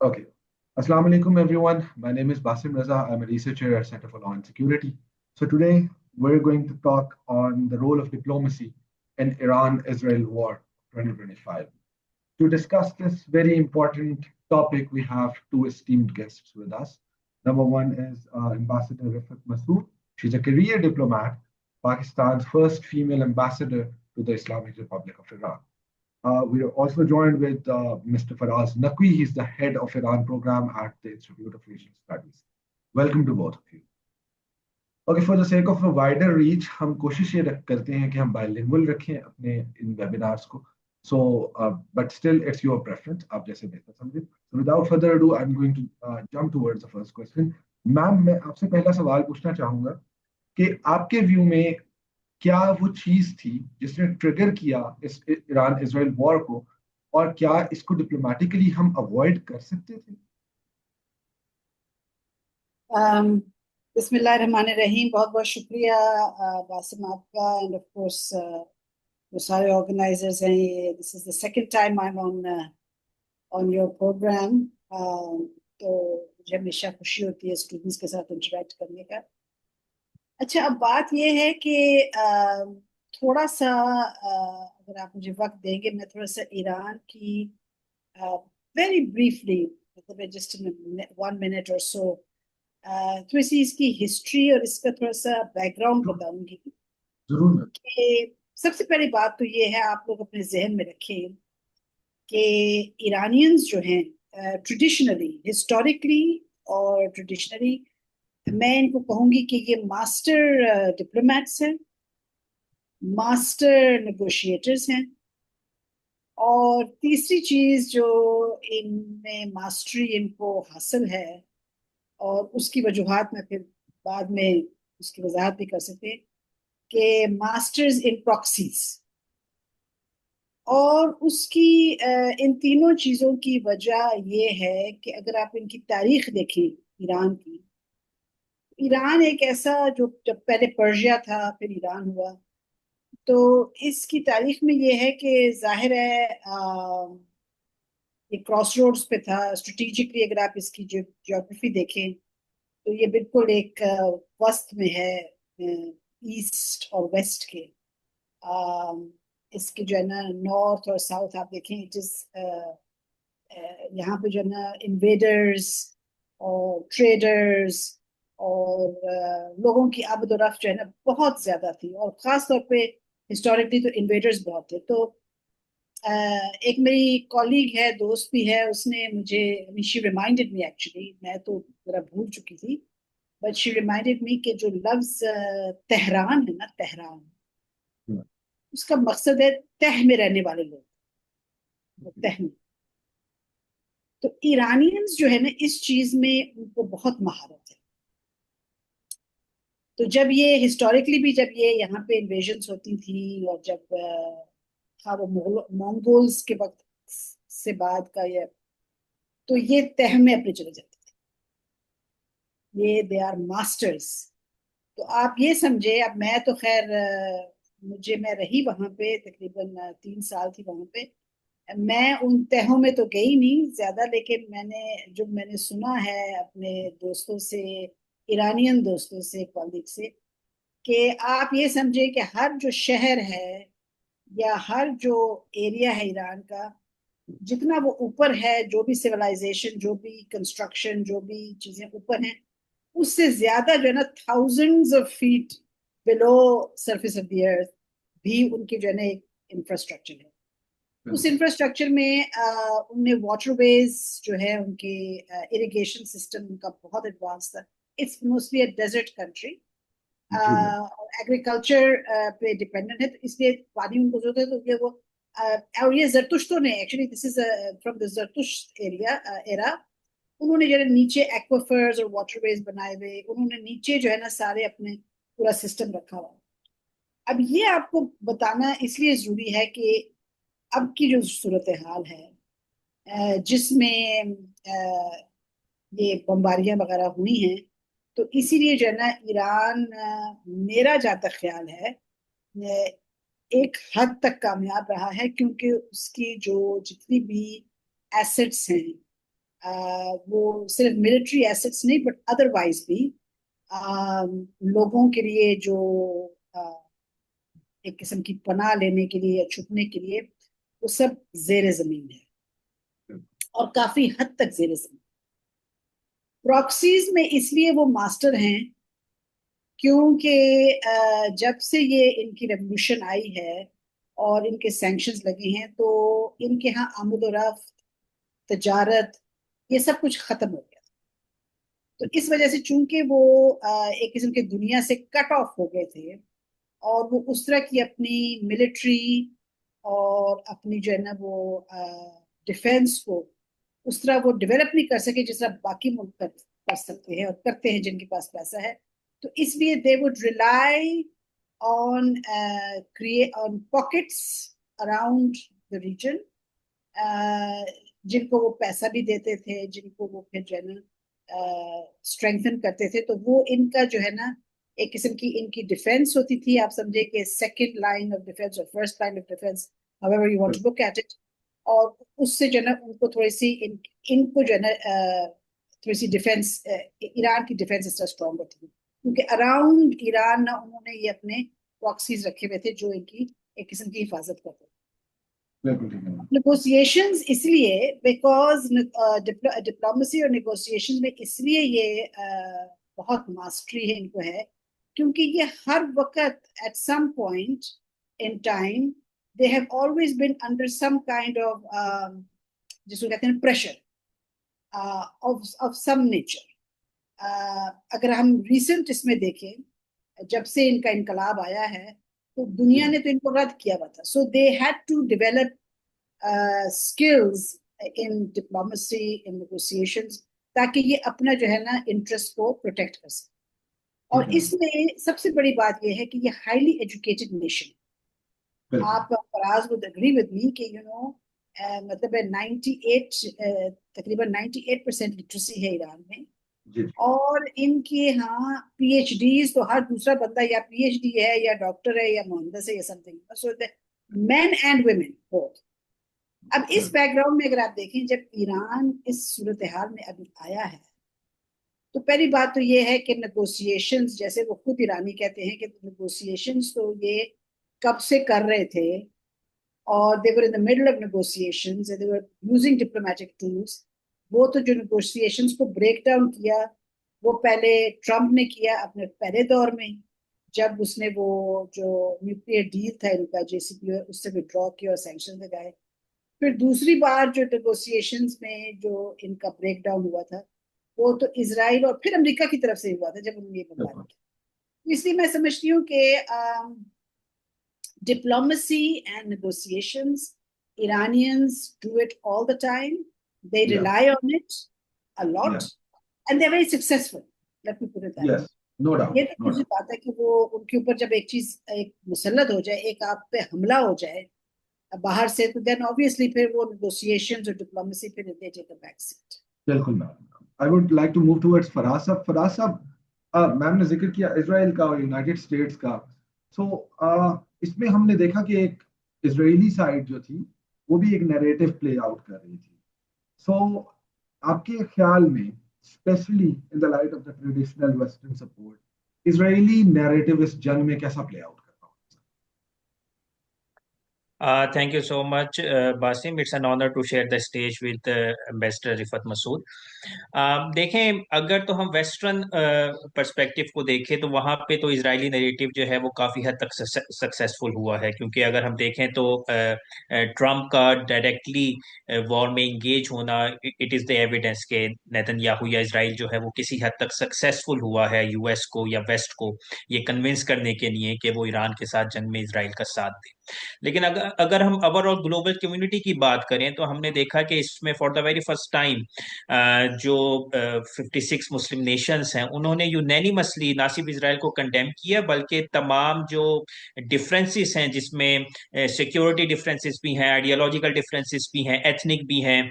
Okay. Assalamu alaikum, everyone. My name is Basim Raza. I'm a researcher at Center for Law and Security. So today we're going to talk on the role of diplomacy in Iran-Israel war 2025. To discuss this very important topic, we have two esteemed guests with us. Number one is Ambassador Rifat Masood. She's a career diplomat, Pakistan's first female ambassador to the Islamic Republic of Iran. We are also joined with Mr. Faraz Naqvi. He's the head of Iran program at the Institute of Asian Studies. Welcome to both of you. Okay, for the sake of a wider reach, हम कोशिश ये करते हैं कि हम bilingual रखें अपने इन webinars को. So, but still, it's your preference. आप जैसे बेहतर समझें. So, without further ado, I'm going to jump towards the first question. Ma'am, मैं आपसे पहला सवाल पूछना चाहूँगा कि आपके व्यू में क्या वो चीज थी जिसने ट्रिगर किया इस ईरान इजराइल वॉर को, और क्या इसको डिप्लोमेटिकली हम अवॉइड कर सकते थे? बिस्मिल्लाहिर्रहमानिर्रहीम। बहुत बहुत शुक्रिया बासिम आपका, एंड ऑफ कोर्स जो सारे ऑर्गेनाइजर्स हैं। ये this is the second time I am on your program. तो मुझे हमेशा खुशी होती है स्टूडेंट्स के साथ इंटरेक्ट करने का। अच्छा, अब बात ये है कि थोड़ा सा अगर आप मुझे वक्त देंगे, मैं थोड़ा सा ईरान की वेरी ब्रीफली, मतलब जस्ट इन 1 मिनट और सो थोड़ी सी इसकी हिस्ट्री और इसका थोड़ा सा बैकग्राउंड बताऊंगी। जरूर। कि सबसे पहली बात तो ये है, आप लोग अपने जहन में रखें कि ईरानियंस जो हैं ट्रेडिशनली, हिस्टोरिकली और ट्रेडिशनली, मैं इनको कहूंगी कि ये मास्टर डिप्लोमेट्स हैं, मास्टर नेगोशिएटर्स हैं। और तीसरी चीज जो इनमें मास्टरी इनको हासिल है, और उसकी वजूहात में फिर बाद में उसकी वजाहत भी कर सकते हैं, कि मास्टर्स इन प्रॉक्सीज। और उसकी इन तीनों चीजों की वजह ये है कि अगर आप इनकी तारीख देखें ईरान की, ईरान एक ऐसा जो जब पहले पर्शिया था फिर ईरान हुआ, तो इसकी तारीख में ये है कि जाहिर है ये क्रॉस रोड्स पे था स्ट्रेटेजिकली। अगर आप इसकी ज्योग्राफी देखें तो ये बिल्कुल एक वस्त में है, ईस्ट और वेस्ट के। इसके जो है ना नॉर्थ और साउथ आप देखें, इट इज यहाँ पे जो है ना इन्वेडर्स और ट्रेडर्स और लोगों की आमद-ओ-रफ्त जो है ना बहुत ज्यादा थी, और खास तौर पे हिस्टोरिकली तो इन्वेडर्स बहुत थे। तो एक मेरी कॉलीग है, दोस्त भी है, उसने मुझे, शी रिमाइंडेड मी, एक्चुअली मैं तो जरा भूल चुकी थी, बट शी रिमाइंडेड मी कि जो लफ्ज तेहरान है ना, तेहरान, उसका मकसद है तह में रहने वाले लोग, तह में। तो ईरानियंस जो है ना इस चीज में उनको बहुत महारत है। तो जब ये हिस्टोरिकली भी, जब ये यहाँ पे इन्वेजन्स होती थी, और जब था वो मंगोल्स के वक्त से बाद का ये, तो ये तह में अपने चले जाते थे। ये दे आर मास्टर्स। तो आप ये समझे, अब मैं तो खैर मैं रही वहां पे तकरीबन 3 साल थी वहां पे। मैं उन तहों में तो गई नहीं ज्यादा, लेकिन मैंने सुना है अपने दोस्तों से, ईरानियन दोस्तों से, कॉलीग से, कि आप ये समझे कि हर जो शहर है या हर जो एरिया है ईरान का, जितना वो ऊपर है, जो भी सिविलाइजेशन, जो भी कंस्ट्रक्शन, जो भी चीजें ऊपर हैं, उससे ज्यादा जो है ना thousands of feet below surface of the earth भी उनकी जो है ना एक इंफ्रास्ट्रक्चर है। उस इंफ्रास्ट्रक्चर में उनने वाटरवेज जो है, उनके इरिगेशन सिस्टम उनका बहुत एडवांस था। It's mostly a desert country, agriculture पे डिपेंडेंट है, तो इसलिए पानी उनको जरूरत है। तो ये वो और ये जरतुश तो नहीं, actually this is from the जरतुश एरिया एरा। उन्होंने जो है नीचे एक्वाफर्स और वाटरवेज बनाए हुए, उन्होंने नीचे जो है ना सारे अपने पूरा सिस्टम रखा हुआ। अब ये आपको बताना इसलिए जरूरी है कि अब की जो सूरत हाल है, जिसमें ये बमबारियां वगैरह हुई हैं, तो इसीलिए जो है ना ईरान, मेरा जहाँ तक ख्याल है, एक हद तक कामयाब रहा है, क्योंकि उसकी जो जितनी भी एसेट्स हैं, वो सिर्फ मिलिट्री एसेट्स नहीं बट अदरवाइज भी लोगों के लिए जो एक किस्म की पनाह लेने के लिए या छुपने के लिए, वो सब जेर जमीन है और काफी हद तक जेर जमीन। प्रॉक्सीज में इसलिए वो मास्टर हैं क्योंकि जब से ये इनकी रेवोल्यूशन आई है और इनके सैंक्शंस लगे हैं, तो इनके यहाँ आमद-ओ-रफ्त, तजारत, ये सब कुछ खत्म हो गया। तो इस वजह से चूंकि वो एक किस्म की दुनिया से कट ऑफ हो गए थे, और वो उस तरह की अपनी मिलिट्री और अपनी जो है ना वो डिफेंस को उस तरह वो डेवलप नहीं कर सके जिस तरह बाकी मुल्क कर सकते हैं और करते हैं जिनके पास पैसा है। तो इसलिए they would rely on create on pockets around the region, जिनको वो पैसा भी देते थे, जिनको वो फिर जो है ना स्ट्रेंथन करते थे। तो वो इनका जो है ना एक किस्म की इनकी डिफेंस होती थी। आप समझे कि सेकंड लाइन ऑफ डिफेंस और first line of defence, however you want to look at it. और उससे जो है ना उनको थोड़ी सी इनको जो है ना थोड़ी सी डिफेंस, ईरान की डिफेंस इस तरह स्ट्रॉन्ग होती थी क्योंकि अराउंड ईरान ना उन्होंने ये अपने प्रॉक्सीज रखे हुए थे जो इनकी एक किस्म की हिफाजत करते थे। बिल्कुल ठीक है। नेगोशिएशंस इसलिए बिकॉज डिप्लोमेसी और नेगोशिएशंस में इसलिए ये बहुत मास्टरी है इनको है क्योंकि ये हर वक्त at some point in time they have always been under some kind of जिसको कहते हैं प्रेशर ऑफ सम नेचर। अगर हम रिसेंट इसमें देखें, जब से इनका इनकलाब आया है तो दुनिया ने तो इनको रद्द किया हुआ था। So they had to develop skills in diplomacy, in negotiations, ताकि ये अपना जो है ना इंटरेस्ट को प्रोटेक्ट कर सके। और इसमें सबसे बड़ी बात ये है कि ये हाईली एजुकेटेड नेशन। आप Faraz would agree with me कि यू नो मतलब 98 तकरीबन 98% लिटरेसी है ईरान में। और इनके यहाँ पीएचडीज तो हर दूसरा बंदा या पीएचडी है या डॉक्टर है या मुहंदिस है या something. So main and women both. अब इस बैकग्राउंड में अगर आप देखें, जब ईरान इस सूरत हाल में अभी आया है, तो पहली बात तो ये है कि नेगोशिएशंस, जैसे वो खुद ईरानी कहते हैं कि नेगोशिएशंस तो ये कब से कर रहे थे और they were in the middle of negotiations, they were using diplomatic tools. वो तो जो नेगोशिएशंस को ब्रेक डाउन किया वो पहले ट्रम्प ने किया अपने पहले दौर में, जब उसने वो जो न्यूक्लियर डील था इनका जेसीपीओ उससे विड्रॉ किया और सैंक्शन लगाए। फिर दूसरी बार जो नेगोशिएशंस में जो इनका ब्रेक डाउन हुआ था वो तो इसराइल और फिर अमेरिका की तरफ से हुआ था जब उन्होंने ये बमबारी किया। इसलिए मैं समझती हूँ कि diplomacy and negotiations, Iranians do it all the time. They rely on it a lot and they're very successful. Let me put it that way. No doubt. ये तो दूसरी बात है कि वो उनके ऊपर जब एक चीज एक मुसल्लत हो जाए, एक आप पे हमला हो जाए बाहर से, तो देन ऑब्वियसली फिर वो नेगोशिएशंस और डिप्लोमेसी फिर they take a back seat. बिल्कुल ma'am. I would like to move towards Faraz sahab. Faraz साहब, मैम ने जिक्र किया इजराइल का और यूनाइटेड स्टेट्स का। सो इसमें हमने देखा कि एक इजरायली साइड जो थी वो भी एक नैरेटिव प्ले आउट कर रही थी। सो आपके ख्याल में, specially in the light of the traditional western support, Israeli narrative इस जंग में कैसा प्ले आउट कर रहा है? Thank you so much, Basim. It's an honor to share the stage with Ambassador Rifat Masood. देखें, अगर तो हम वेस्टर्न पर्सपेक्टिव को देखें तो वहाँ पे तो इजरायली नैरेटिव जो है वो काफ़ी हद तक सक्सेसफुल हुआ है, क्योंकि अगर हम देखें तो ट्रम्प का डायरेक्टली वॉर में इंगेज होना, इट इज़ द एविडेंस के नेतन्याहू या इजराइल जो है वो किसी हद तक सक्सेसफुल हुआ है यूएस को या वेस्ट को ये कन्विंस करने के लिए कि वो ईरान के साथ जंग में इजराइल का साथ दे। लेकिन अगर हम ओवरऑल ग्लोबल कम्युनिटी की बात करें तो हमने देखा कि इसमें for the very first time जो 56 मुस्लिम नेशंस हैं उन्होंने यूनैनिमसली ना सिर्फ इसराइल को कंडेम किया बल्कि तमाम जो डिफरेंसेस हैं, जिसमें सिक्योरिटी डिफरेंसेस भी हैं, आइडियोलॉजिकल डिफरेंसेस भी हैं, एथनिक भी हैं,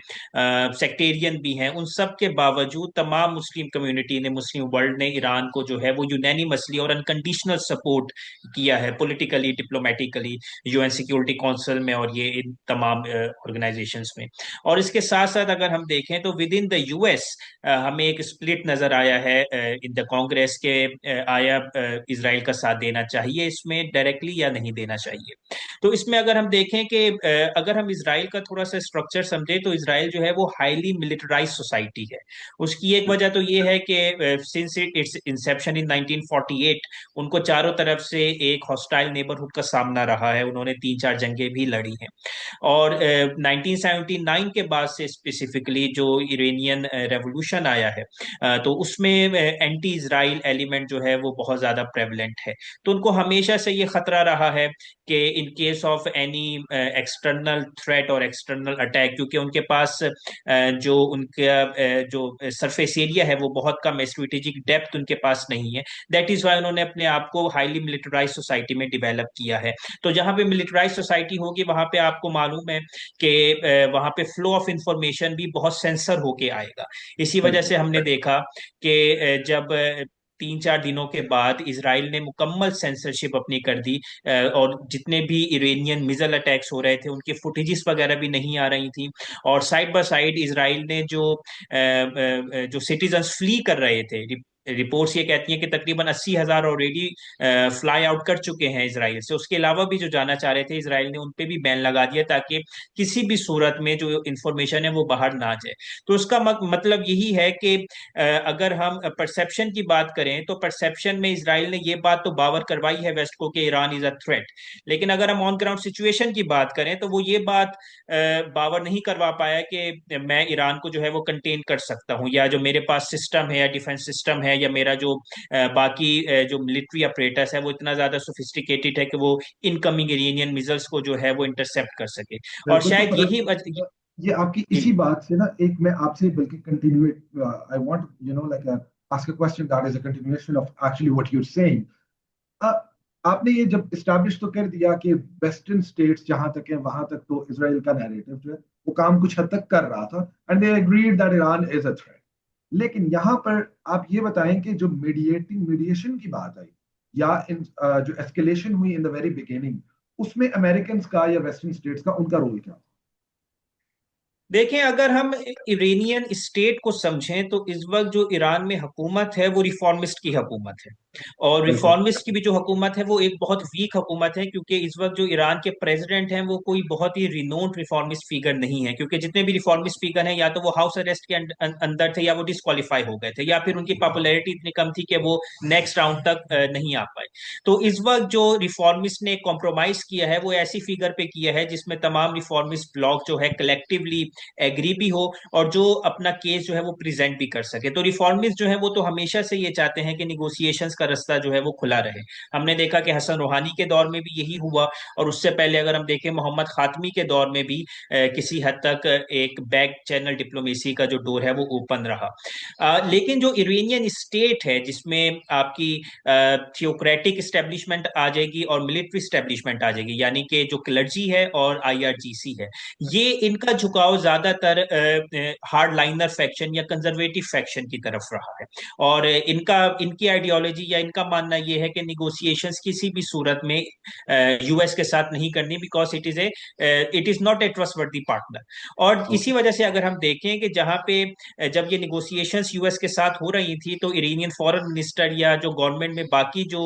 सेक्टेरियन भी हैं, उन सब के बावजूद तमाम मुस्लिम कम्युनिटी ने, मुस्लिम वर्ल्ड ने ईरान को जो है वो यूनैनिमसली और अनकंडीशनल सपोर्ट किया है, politically, diplomatically. UN security council में और ये इन तमाम ऑर्गेनाइजेशंस में। और इसके साथ साथ अगर हम देखें तो विद इन द यूएस हमें एक स्प्लिट नजर आया है इन द कांग्रेस के आया इसराइल का साथ देना चाहिए इसमें डायरेक्टली या नहीं देना चाहिए। तो इसमें अगर हम देखें कि अगर हम इसराइल का थोड़ा सा स्ट्रक्चर समझे तो इसराइल जो है वो हाईली मिलिटराइज सोसाइटी है। उसकी एक वजह तो ये है कि सिंस इट्स इंसेप्शन इन 1948 उनको चारों तरफ से एक हॉस्टाइल नेबरहुड का सामना रहा है, उन्होंने 3-4 जंगें भी लड़ी हैं। और 1979 के बाद से स्पेसिफिकली जो इरानियन रेवोल्यूशन आया है तो उसमें एंटी इसराइल एलिमेंट जो है वो बहुत ज्यादा प्रेवलेंट है। तो उनको हमेशा से ये खतरा रहा है कि in case of any external threat और एक्सटर्नल अटैक, क्योंकि उनके पास जो उनका जो सरफेस एरिया है वो बहुत कम है, स्ट्रेटेजिक डेप्थ उनके पास नहीं है। दैट इज वाई उन्होंने अपने आप को हाईली मिलिटराइज सोसाइटी में डिवेलप किया है। तो जहां पे मिलिटराइज सोसाइटी होगी वहां पे आपको मालूम है कि वहां पे फ्लो ऑफ इंफॉर्मेशन भी बहुत सेंसर होके आएगा। इसी वजह से हमने देखा कि जब 3-4 दिनों के बाद इसराइल ने मुकम्मल सेंसरशिप अपनी कर दी और जितने भी इरानियन मिसाइल अटैक्स हो रहे थे उनकी फुटेजेस वगैरह भी नहीं आ रही थी। और साइड बाय साइड इसराइल ने जो सिटीजन्स फ्ली कर रहे थे, रिपोर्ट्स ये कहती हैं कि तकरीबन 80,000 ऑलरेडी फ्लाई आउट कर चुके हैं इसराइल से। उसके अलावा भी जो जाना चाह रहे थे इसराइल ने उन पे भी बैन लगा दिया ताकि किसी भी सूरत में जो इंफॉर्मेशन है वो बाहर ना जाए। तो उसका मतलब यही है कि अगर हम परसेप्शन की बात करें तो परसेप्शन में इसराइल ने ये बात तो बावर करवाई है वेस्ट को कि ईरान इज अ थ्रेट, लेकिन अगर हम ऑन ग्राउंड सिचुएशन की बात करें तो वो ये बात बावर नहीं करवा पाया कि मैं ईरान को जो है वो कंटेन कर सकता हूँ, या जो मेरे पास सिस्टम है या डिफेंस सिस्टम है या मेरा जो बाकी जो मिलिट्री अपरेटस है वो इतना ज्यादा सोफिस्टिकेटेड है कि वो इनकमिंग इरानियन मिसाइल्स को जो है वो इंटरसेप्ट कर सके। और बिल्कुल। तो शायद फरहत यही साहब, ये आपकी जी इसी बात से ना एक मैं आपसे बल्कि continue I want like ask a question that is a continuation of actually what you are saying. आपने ये जब इस्टेब्लिश तो कर दिया कि वेस्टर्न स्टेट्स जहां तक है वहां तक तो इसराइल का नैरेटिव जो है वो काम कुछ हद तक कर रहा था and they agreed that Iran is a threat. लेकिन यहाँ पर आप ये बताएं कि जो मीडिएशन की बात आई या जो एस्केलेशन हुई इन द वेरी बिगिनिंग, उसमें अमेरिकन का या वेस्टर्न स्टेट्स का उनका रोल क्या? देखें, अगर हम इरानियन स्टेट को समझें तो इस वक्त जो ईरान में हुकूमत है वो रिफॉर्मिस्ट की हुकूमत है। और बिल्कुल। रिफॉर्मिस्ट की भी जो हुकूमत है वो एक बहुत वीक हुकूमत है, क्योंकि इस वक्त जो ईरान के प्रेसिडेंट हैं वो कोई बहुत ही रिनोन्ड रिफॉर्मिस्ट फिगर नहीं है, क्योंकि जितने भी रिफॉर्मिस्ट फिगर हैं या तो वो हाउस अरेस्ट के अंदर थे या वो डिस्क्वालीफाई हो गए थे या फिर उनकी पॉपुलैरिटी इतनी कम थी कि वो नेक्स्ट राउंड तक नहीं आ पाए। तो इस वक्त जो रिफॉर्मिस्ट ने कॉम्प्रोमाइज किया है वो ऐसी फिगर पे किया है जिसमें तमाम रिफॉर्मिस्ट ब्लॉक जो है कलेक्टिवली एग्री भी हो और जो अपना केस जो है वो प्रेजेंट भी कर सके। तो रिफॉर्मिस्ट जो है वो तो हमेशा से ये चाहते हैं कि निगोसिएशंस का रास्ता जो है वो खुला रहे। हमने देखा कि हसन रूहानी के दौर में भी यही हुआ, और उससे पहले अगर हम देखें मोहम्मद खातमी के दौर में भी किसी हद तक एक बैक चैनल डिप्लोमेसी का जो डोर है वो ओपन रहा। लेकिन जो इरानियन स्टेट है जिसमें आपकी थियोक्रेटिक स्टैब्लिशमेंट आ जाएगी और मिलिट्री स्टैब्लिशमेंट आ जाएगी, यानी कि जो क्लर्जी है और आईआरजीसी है, ये इनका झुकाव ज्यादातर हार्ड लाइनर फैक्शन या कंजर्वेटिव फैक्शन की तरफ रहा है। और इनकी आइडियोलॉजी या इनका मानना यह है कि निगोसिएशंस किसी भी सूरत में यूएस के साथ नहीं करनी, because it is not a trustworthy partner. और इसी ओके। वजह से अगर हम देखें कि जहां पे जब ये निगोसिएशंस यूएस के साथ हो रही थी तो इरानियन फॉरेन मिनिस्टर या जो गवर्नमेंट में बाकी जो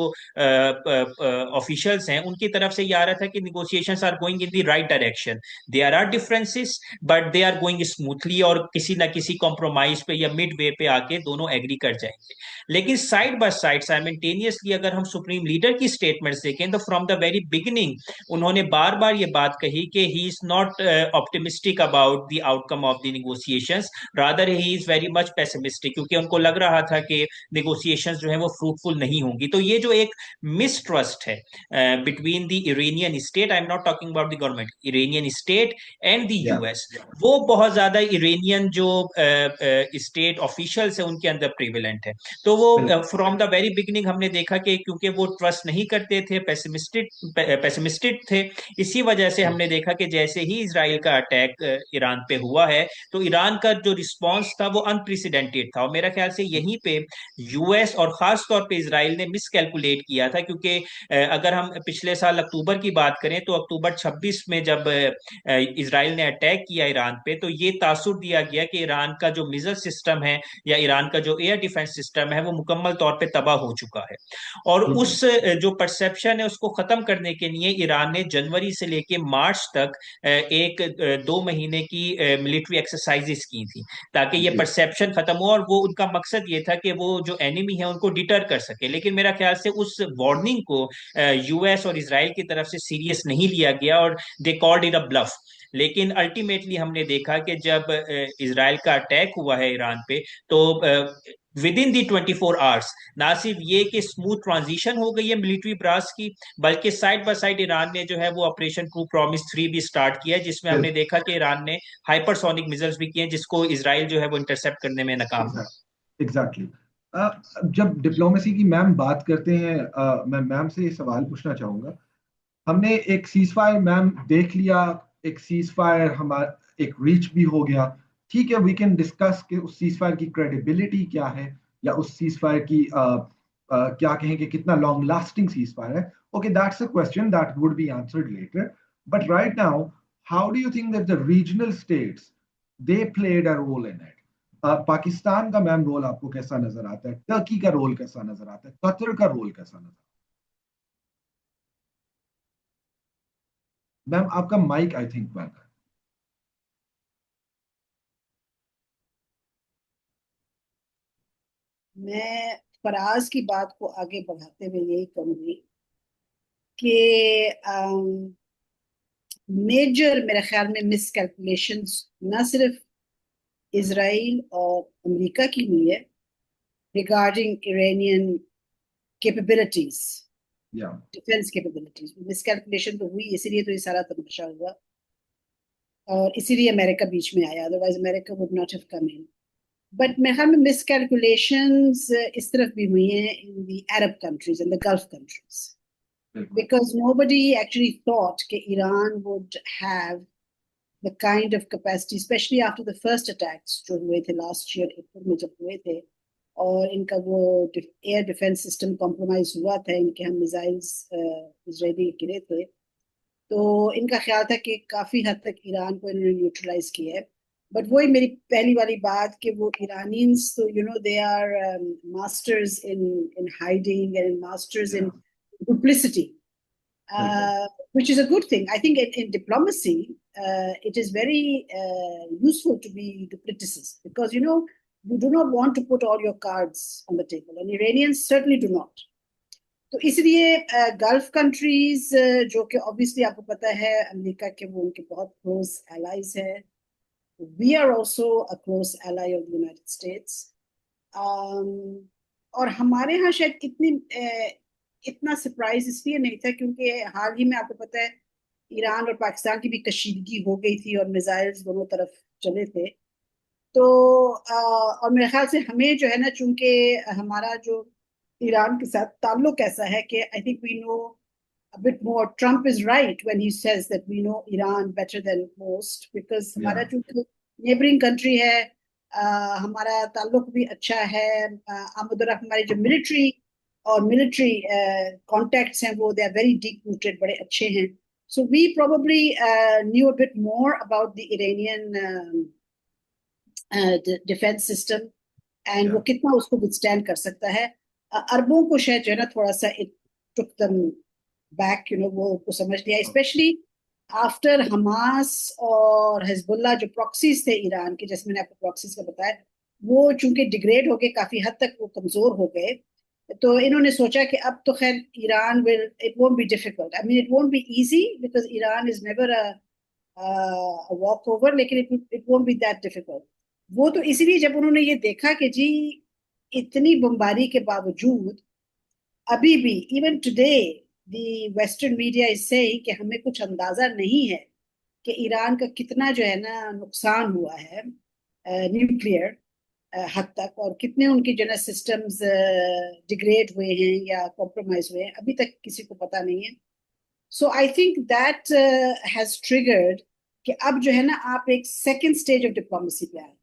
ऑफिशियल्स हैं उनकी तरफ से ये आ रहा था कि negotiations are going in the right direction, there are differences but they are going smoothly, और किसी ना किसी कॉम्प्रोमाइज पे या मिड वे पे आके दोनों एग्री कर जाएंगे। लेकिन साइड बाय साइड साइमल्टेनियसली अगर हम सुप्रीम लीडर की स्टेटमेंट्स देखें तो फ्रॉम द वेरी बिगिनिंग उन्होंने बार बार ये बात कही कि he is not optimistic about the outcome of the negotiations, rather he is very much pessimistic, क्योंकि उनको लग रहा था कि निगोसिएशंस जो है वो फ्रूटफुल नहीं होंगी। तो ये जो एक मिसट्रस्ट है between the Iranian state, I am not talking about the government, Iranian state and the या यूएस, वो बहुत ज्यादा इरानियन जो स्टेट ऑफिशियल्स है उनके अंदर प्रिविलेंट है। तो वो बिल्कुल। फ्रॉम द वेरी बिगिनिंग हमने देखा कि क्योंकि वो ट्रस्ट नहीं करते थे, पेसिमिस्टिक थे, इसी वजह से हमने देखा कि जैसे ही इसराइल का अटैक ईरान पे हुआ है तो ईरान का जो रिस्पॉन्स था वो अनप्रेसिडेंटेड था। और मेरा ख्याल से यहीं पे यूएस और खास तौर पे इसराइल ने मिसकैलकुलेट किया था, क्योंकि अगर हम पिछले साल अक्टूबर की बात करें तो अक्टूबर 26 में जब इसराइल ने अटैक किया ईरान पे, तो ये तासुर दिया गया कि ईरान का जो मिसाइल सिस्टम है या ईरान का जो एयर डिफेंस सिस्टम है वो मुकम्मल तौर पे तबाह हो चुका है। और बिल्कुल। उस जो परसेप्शन है उसको खत्म करने के लिए ईरान ने जनवरी से लेके मार्च तक एक 2 महीने की मिलिट्री एक्सरसाइजेस की थी, ताकि ये जी। परसेप्शन खत्म हो। और वो उनका मकसद ये था कि वो जो एनिमी है उनको डिटर कर सके। लेकिन मेरा ख्याल से उस वार्निंग को यूएस और इसराइल की तरफ से सीरियस नहीं लिया गया और they called it a bluff. लेकिन अल्टीमेटली हमने देखा कि जब इसराइल का अटैक हुआ है ईरान पे, तो विद इन दी 24 आवर्स ना सिर्फ ये कि स्मूथ ट्रांजिशन हो गई है मिलिट्री ब्रास की, बल्कि साइड बाय साइड ईरान ने जो है वो ऑपरेशन ट्रू प्रॉमिस 3 भी स्टार्ट किया है, जिसमें हमने देखा कि ईरान ने हाइपरसोनिक मिसाइल्स भी किए, जिसको इसराइल जो है वो इंटरसेप्ट करने में नाकाम हुआ। एग्जैक्टली। जब डिप्लोमेसी की मैम बात करते हैं, मैं मैम से ये सवाल पूछना चाहूंगा। हमने एक सीज फायर मैम देख लिया, एक सीज फायर हमारा एक रीच भी हो गया। ठीक है, वी कैन डिस्कस कि उस सीज फायर की क्रेडिबिलिटी क्या है, या उस सीज फायर की क्या कहें कि कितना लॉन्ग लास्टिंग सीज फायर है। Okay, that's a question that would be answered later. But right now, how do you think that the regional states they played a role in it? Pakistan का ma'am role आपको कैसा नजर आता है? Turkey का role कैसा नजर आता है? कतर का रोल कैसा नजर आता है? मैम आपका माइक आई थिंक बंद है। मैं फराज की बात को आगे बढ़ाते हुए यही कहूंगी कि मेजर मेरे ख्याल में मिसकैलकुलेशंस ना सिर्फ इसराइल और अमेरिका की हुई है रिगार्डिंग इरानियन कैपेबिलिटीज, या डिफेंस कैपेबिलिटीज। मिसकैलकुलेशन तो हुई, इसीलिए तो ये सारा तमाशा हुआ और इसीलिए अमेरिका बीच में आया, otherwise America would not have come in. But मेरे ख्याल में मिसकैलकुलेशंस इस तरफ भी हुई हैं in the Arab countries, in the gulf countries, बिल्कुल। because nobody actually thought that Iran would have the kind of capacity, especially after the first attacks जो हुए थे लास्ट ईयर अप्रैल में जब हुए थे, और इनका वो एयर डिफेंस सिस्टम कॉम्प्रोमाइज हुआ था, इनके हम मिसाइल्स इजरायली गिरे थे, तो इनका ख्याल था कि काफी हद तक ईरान को इन्होंने न्यूट्रलाइज किया है। बट वही मेरी पहली वाली बात कि वो ईरानियंस तो they are masters in in hiding and masters in duplicity, बिल्कुल। which is a good thing. I think in diplomacy, it is very useful to be duplicitous because you do not want to put all your cards on the table, and Iranians certainly do not. तो इसलिए gulf countries जो कि obviously आपको पता है America के वो उनके बहुत क्लोज एलाइज है, we are also a close ally of the United States. और हमारे यहाँ शायद इतना सरप्राइज इसलिए नहीं था क्योंकि हाल ही में आपको पता है ईरान और पाकिस्तान की भी कशीदगी हो गई थी और मिसाइल्स दोनों तरफ चले थे। तो और मेरे ख्याल से हमें जो है ना, चूंकि हमारा जो ईरान के साथ ताल्लुक ऐसा है कि I think we know a bit more. Trump is right when he says that we know Iran better than most because हमारा या चूंकि नेबरिंग कंट्री है, हमारा ताल्लुक भी अच्छा है, आमदोरफ्त हमारी जो मिलिट्री कॉन्टेक्ट्स हैं वो they are very deep rooted, बड़े अच्छे हैं। So we probably knew a bit more about the Iranian defence system and वो या कितना उसको विथस्टैंड कर सकता है। अरबों को शायद जो है ना थोड़ा सा इट टुक देम बैक, वो समझ लिया, स्पेशली आफ्टर हमास और हिजबुल्लाह जो प्रॉक्सीज थे ईरान के, जैसे मैंने आपको प्रॉक्सीज का बताया, वो चूंकि डिग्रेड हो गए, काफी हद तक वो कमजोर हो गए, तो इन्होंने सोचा कि अब तो खैर Iran will, it won't be difficult, I mean it won't be easy because Iran is never a walkover, लेकिन it won't be that difficult. वो तो इसीलिए जब उन्होंने ये देखा कि जी इतनी बमबारी के बावजूद अभी भी even today the western media is saying कि हमें कुछ अंदाजा नहीं है कि ईरान का कितना जो है ना नुकसान हुआ है न्यूक्लियर, हद तक, और कितने उनके जो है सिस्टम्स डिग्रेड हुए हैं या कॉम्प्रोमाइज हुए हैं, अभी तक किसी को पता नहीं है. So I think that has triggered कि अब जो है ना आप एक सेकंड स्टेज ऑफ डिप्लोमेसी पे आए.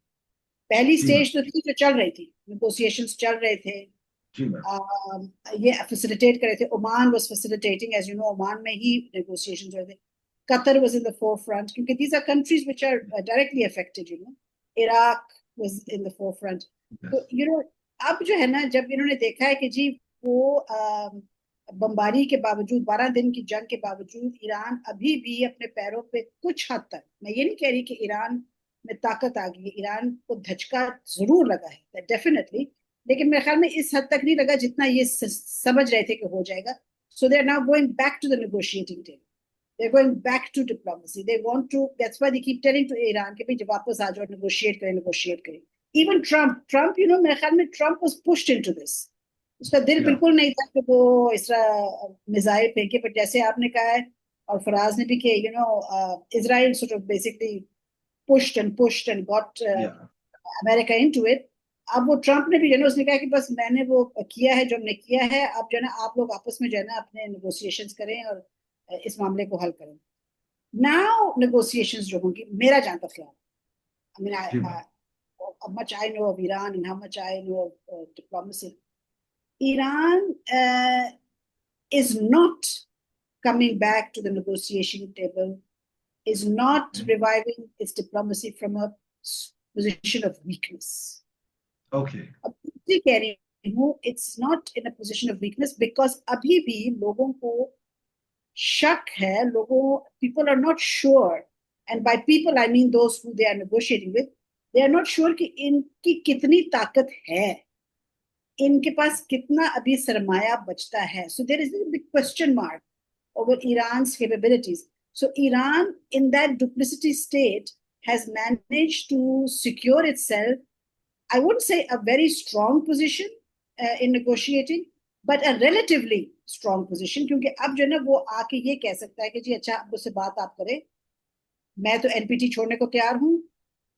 पहली जी मैम. स्टेज तो थी जो चल रही थी, नेगोशिएशंस चल रहे थे, जी मैम. ये फैसिलिटेट कर रहे थे. Oman was facilitating, as you know, Oman में ही नेगोशिएशंस हो रहे थे. Qatar was in the forefront क्योंकि these are countries which are directly affected, you know. Iraq was in the forefront. तो Yes. you know, अब जो है ना, जब इन्होंने देखा है कि जी वो बमबारी के बावजूद, 12 दिन की जंग के बावजूद ईरान अभी भी अपने पैरों पे कुछ हद तक, मैं ये नहीं कह रही कि ईरान में ताकत आ गई है, ईरान को धचका जरूर लगा है डेफिनेटली, लेकिन मेरे ख्याल में इस हद तक नहीं लगा जितना ये समझ रहे थे कि हो जाएगा. So they are now going back to the negotiating table. They're going back to diplomacy. They want to. That's why they keep telling to Iran कि भाई जब वापस आ जाओ, negotiate करें. Even Trump, you know, मेरे ख्याल में Trump was pushed into this. उसका दिल Yeah. बिल्कुल नहीं था कि वो इस तरह मिसाइल फेंके, पर जैसे आपने कहा है और फराज ने भी कि you know, Israel sort of basically pushed and got Yeah. America into it. अब वो ट्रम्प ने भी जो है उसने कहा कि बस मैंने वो किया है जो हमने किया है, अब जो है ना आप लोग आपस में जो है ना अपने नेगोशिएशंस करें और इस मामले को हल करें. नाउ नेगोशिएशंस जो होंगी, मेरा जहां तक ख्याल, आई मीन जी ma'am. how much I know of Iran and how much I know of diplomacy, Iran is not coming back to the negotiation table, is not reviving its diplomacy from a position of weakness. Okay. अब इसलिए कह रही हूँ it's not in a position of weakness because अभी भी लोगों को शक है, people are not sure, and by people I mean those who they are negotiating with, they are not sure कि इनकी कितनी ताकत है, इनके पास कितना अभी सरमाया बचता है. So there is a big question mark over Iran's capabilities. So Iran in that duplicity state has managed to secure itself, I wouldn't say a very strong position in negotiating, but a relatively strong position, क्योंकि अब जो है ना वो आके ये कह सकता है कि जी अच्छा अब मुझसे बात आप करें, मैं तो एनपीटी छोड़ने को तैयार हूँ,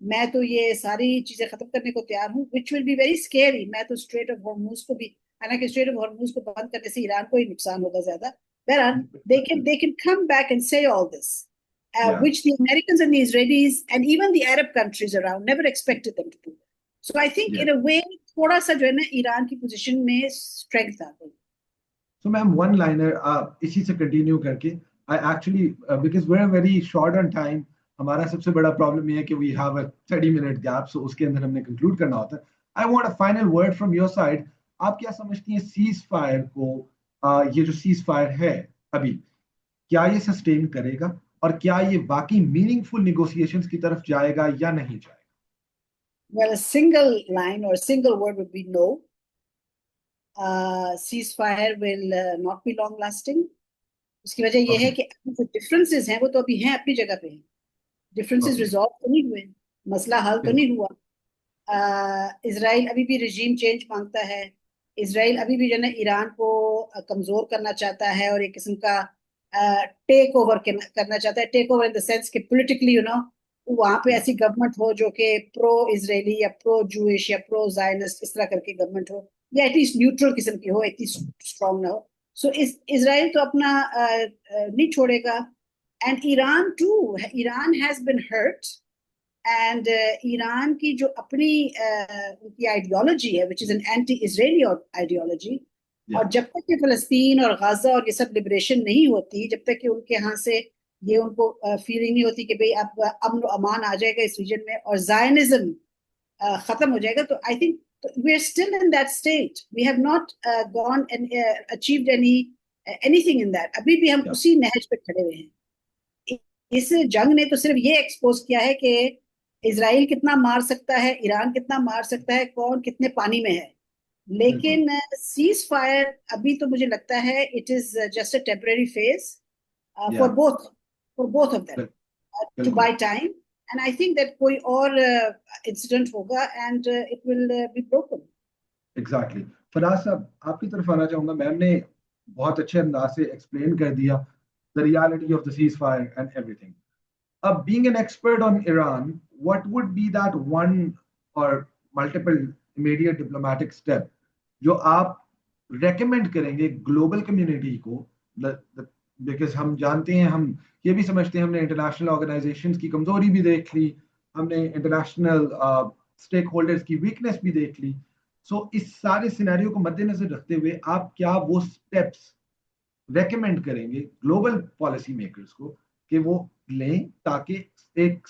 मैं तो ये सारी चीजें खत्म करने को तैयार हूँ, which will be very scary. मैं तो स्ट्रेट ऑफ हॉर्मुज को भी, हालांकि स्ट्रेट ऑफ हॉर्मुज को बंद करने से ईरान को ही नुकसान होगा ज्यादा. बहरहाल they can come back and say all this, Yeah. which the Americans and the Israelis and even the Arab countries around never expected them to do. So I think Yeah. in a way थोड़ा सा जो है ना Iran की position में strength आ गई. So ma'am, one liner इसी से कंटिन्यू करके, I actually because we're very short on time, हमारा सबसे बड़ा प्रॉब्लम ये है कि we have a 30-minute gap, so उसके अंदर हमने कंक्लूड करना होता है. I want a final word from your side. आप क्या समझती हैं सीज फायर को, ये जो सीज फायर है अभी, क्या ये सस्टेन करेगा और क्या ये बाकी मीनिंगफुल नेगोशिएशंस की तरफ जाएगा या नहीं जाएगा? Well, a single line or a single word would be no. Ceasefire will not be long lasting. उसकी वजह यह है कि जो डिफरेंसेस हैं वो तो अभी हैं अपनी जगह पे हैं. डिफरेंसेस रिजॉल्व तो नहीं हुए, मसला हल तो नहीं हुआ. इजराइल अभी भी रिजीम चेंज मांगता है. इजराइल अभी भी जो है ईरान को कमजोर करना चाहता है और एक किस्म का टेक ओवर करना चाहता है. Take over in the sense कि पॉलिटिकली यू नो वहां पे ऐसी गवर्नमेंट हो जो कि प्रो इजरायली या प्रो जूइश या प्रो जायनिस्ट इस तरह करके गवर्नमेंट हो, या एटलीस्ट न्यूट्रल किस्म की हो, इतनी स्ट्रॉन्ग ना हो. सो इजराइल तो अपना नहीं छोड़ेगा. And Iran too, Iran has been hurt, and Iran की जो अपनी उनकी आइडियोलॉजी है, which is an anti Israeli ideology, और जब तक कि फलस्तीन और गाजा और ये सब लिबरेशन नहीं होती, जब तक कि उनके यहाँ से ये उनको फीलिंग नहीं होती कि भाई अब अमन अमान आ जाएगा इस रीजन में और जायनिज्म खत्म हो जाएगा, तो I think we are still in that state. We have not gone and achieved anything in that. अभी भी हम उसी नहज पे खड़े हुए हैं. इस जंग ने तो सिर्फ ये एक्सपोज किया है कि इजराइल कितना मार सकता है, ईरान कितना मार सकता है, कौन कितने पानी में है. लेकिन सीज फायर अभी तो मुझे लगता है it is just a temporary phase for both of them to buy time. And I think that कोई और incident होगा and it will be broken. Exactly. Faraz साहब, आपकी तरफ आना चाहूंगा. मैम ने बहुत अच्छे अंदाज से एक्सप्लेन कर दिया the reality of the ceasefire and everything. Being an expert on Iran, what would be that one or multiple immediate diplomatic step जो आप रेकमेंड करेंगे ग्लोबल कम्युनिटी को? बिकॉज हम जानते हैं, हम ये भी समझते हैं, हमने इंटरनेशनल ऑर्गेनाइजेशंस की कमजोरी भी देख ली, हमने इंटरनेशनल स्टेक होल्डर्स की वीकनेस भी देख ली। सो इस सारे सिनेरियो को मद्देनजर रखते हुए आप क्या वो स्टेप्स रेकमेंड करेंगे ग्लोबल पॉलिसी मेकर्स को कि वो लें ताकि एक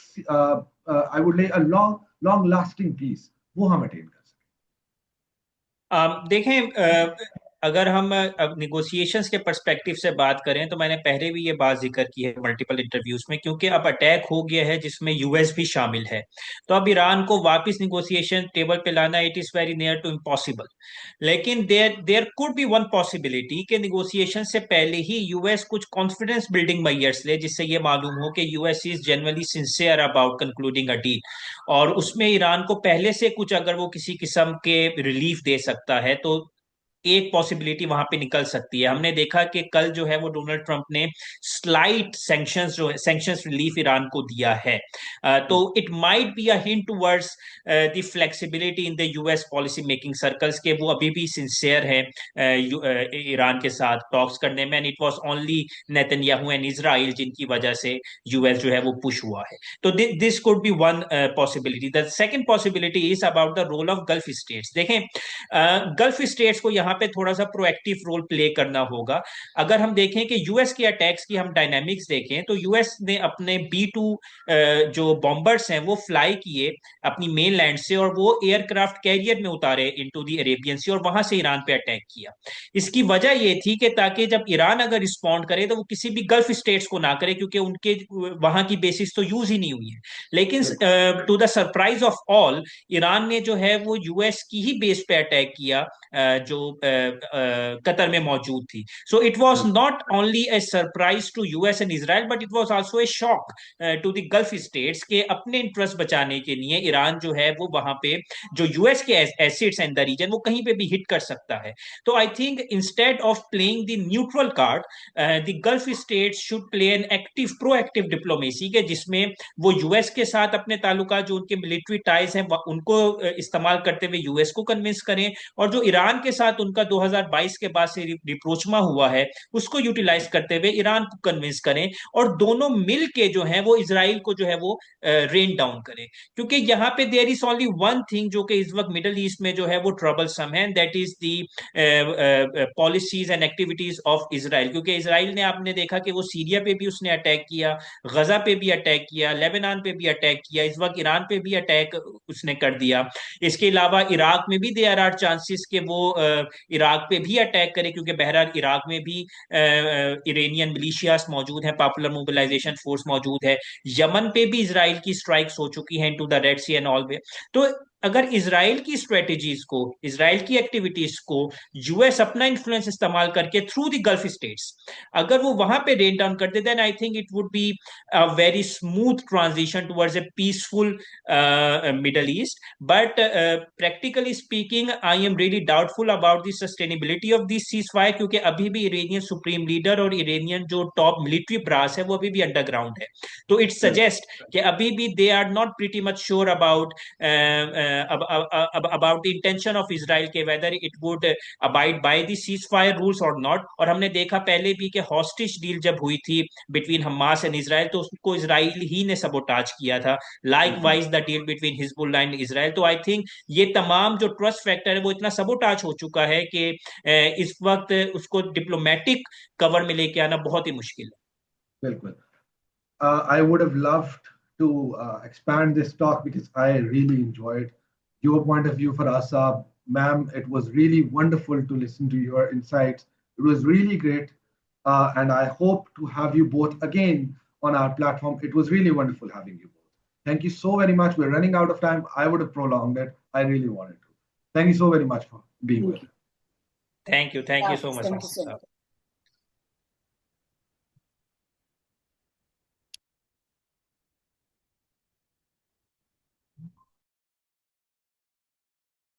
आई वुड ले अ लॉन्ग लास्टिंग पीस वो हम अटेन कर सकें? देखें, अगर हम अब निगोशिएशंस के पर्सपेक्टिव से बात करें तो मैंने पहले भी ये बात जिक्र की है मल्टीपल इंटरव्यूज में, क्योंकि अब अटैक हो गया है जिसमें यूएस भी शामिल है। तो अब ईरान को वापस निगोशिएशन टेबल पे लाना it is very near to impossible. लेकिन there there could be one possibility कि निगोशिएशन से पहले ही यूएस कुछ कॉन्फिडेंस बिल्डिंग मेजर्स ले, जिससे ये मालूम हो कि US is generally sincere about concluding a deal, और उसमें ईरान को पहले से कुछ अगर वो किसी किस्म के रिलीफ दे सकता है तो एक पॉसिबिलिटी वहां पे निकल सकती है। हमने देखा कि कल जो है वो डोनाल्ड ट्रंप ने स्लाइट सैंक्शंस जो है सैंक्शंस रिलीफ ईरान को दिया है। तो it might be a hint towards the flexibility in the US policy making circles के वो अभी भी सिंसियर है ईरान के साथ टॉक्स करने में, and it was only Netanyahu and Israel जिनकी वजह से यूएस जो है वो पुश हुआ है। तो this could be one possibility. The second possibility is about the role of Gulf states. देखें, गल्फ स्टेट्स को यहाँ पे थोड़ा सा प्रोएक्टिव रोल प्ले करना होगा। अगर हम देखें कि यूएस के अटैक्स की हम डायनामिक्स देखें तो यूएस ने अपने B-2 जो बॉम्बर्स हैं वो फ्लाई किए अपनी मेन लैंड से, और वो एयरक्राफ्ट कैरियर में उतारे इनटू द अरेबियन सी, और वहां से ईरान पे अटैक किया। इसकी वजह ये थी कि ताकि जब ईरान अगर रिस्पॉन्ड करे तो वो किसी भी गल्फ स्टेट्स को ना करे, क्योंकि उनके वहां की बेसिस तो यूज ही नहीं हुई है। लेकिन to the surprise of all, Iran ने जो है वो यूएस की ही बेस पे अटैक किया जो कतर में मौजूद थी। So it was not only a surprise to US and Israel, but it was also a shock to the Gulf states के अपने इंटरेस्ट बचाने के लिए ईरान जो है वो वहां पे जो यूएस के एसेट्स इन द रीजन वो कहीं पे भी हिट कर सकता है। तो I think instead of playing the neutral card, the Gulf states should play an active proactive diplomacy के, जिसमें वो यूएस के साथ अपने ताल्लुकात जो उनके मिलिट्री टाइज हैं उनको इस्तेमाल करते हुए यूएस को कन्विंस करें, और जो ईरान के साथ उनका 2022 के बाद से रिप्रोचमा हुआ है उसको यूटिलाइज करते हुए ईरान को कन्विंस करें, और दोनों मिल के जो है वो इजराइल को जो है वो रेन डाउन करें। क्योंकि यहाँ पे there is only one thing जो कि इस वक्त मिडल ईस्ट में जो है वो ट्रबलसम है, that is the policies and activities of Israel. क्योंकि इजराइल ने, आपने देखा कि वो सीरिया पे भी उसने अटैक किया, गजा पे भी अटैक किया, लेबनान पे भी अटैक किया, इस वक्त ईरान पे भी अटैक उसने कर दिया। इसके अलावा इराक में भी देयर आर चांसेस कि वो इराक पे भी अटैक करे, क्योंकि बहरहाल इराक में भी इरानियन मिलिशियास मौजूद हैं, पॉपुलर मोबिलाइजेशन फोर्स मौजूद है। यमन पे भी इसराइल की स्ट्राइक्स हो चुकी हैं into the Red Sea and all way. तो अगर इसराइल की स्ट्रेटेजीज को, इसराइल की एक्टिविटीज को यूएस अपना इन्फ्लुएंस इस्तेमाल करके थ्रू द गल्फ स्टेट्स अगर वो वहां पे रेन डाउन कर दे, then I think it would be a very smooth transition towards a peaceful Middle East. But practically speaking I am really doubtful about the sustainability of this ceasefire, क्योंकि अभी भी Iranian supreme leader और Iranian जो top military brass है वो अभी भी underground है। तो इट सजेस्ट कि अभी भी they are not pretty much sure about about the intention of Israel के whether it would abide by the ceasefire rules or not। और हमने देखा पहले भी कि हॉस्टेज डील जब हुई थी बिटवीन हमास एंड इजराइल तो उसको इजराइल ही ने सबोटाज किया था, like wise the deal between Hezbollah and Israel. तो आई थिंक ये तमाम जो ट्रस्ट फैक्टर है वो इतना सबोटाज हो चुका है कि इस वक्त उसको डिप्लोमेटिक कवर में लेके आना बहुत ही मुश्किल है। बिल्कुल। I would have loved to expand this talk because I really enjoyed your point of view for Asab. Ma'am, it was really wonderful to listen to your insights. It was really great. And I hope to have you both again on our platform. It was really wonderful having you both. Thank you so very much. We're running out of time. I would have prolonged it. I really wanted to. Thank you so very much for being with us. Thank you so much. Thank you so much.